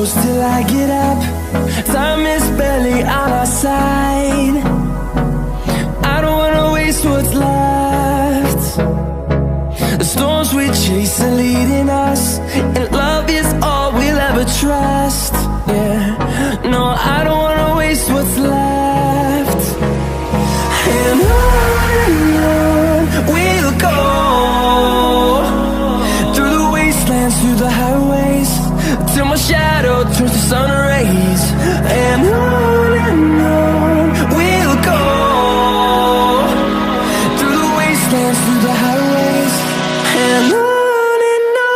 close till I get up. Time is barely on our side. I don't wanna waste what's left. The storms we chase are leading us, and love is all we'll ever trust. Yeah, no, I don't wanna waste what's left. And on we'll go, through the wastelands, through the highways, till my shadow turns to sun rays. And on we'll go, through the wastelands, through the highways, and on we'll go.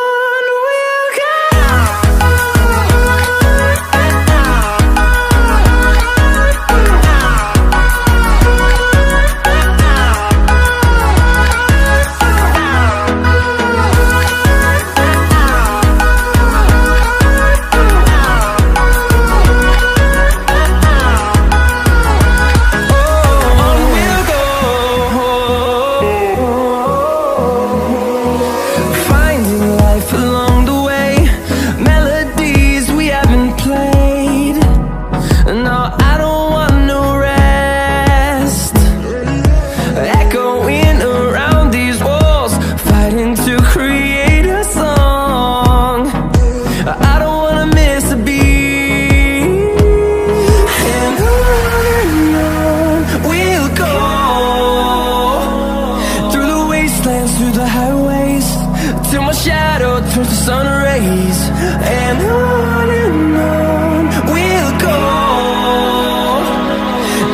Through the highways, till my shadow turns to sun rays. And on we'll go,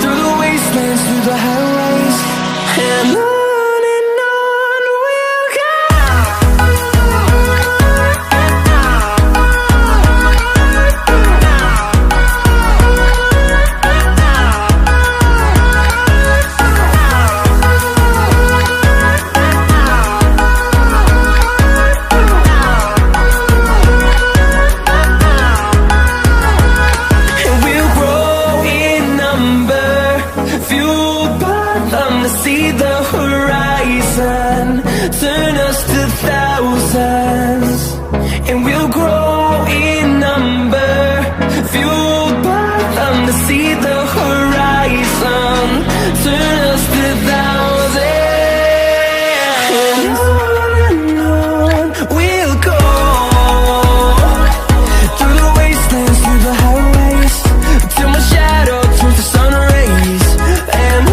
through the wastelands, through the highways, and on we'll go. See the horizon, turn us to thousands, and we'll grow in number, fueled by them. To see the horizon, turn us to thousands, and on we'll go, through the wastelands, through the highways, till my shadow turns to sun rays. And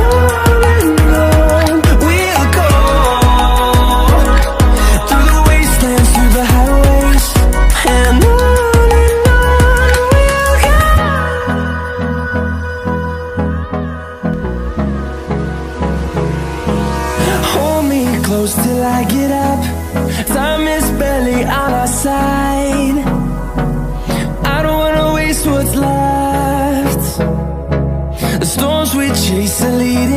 close till I get up. Time is barely on our side. I don't wanna waste what's left. The storms we chase are leading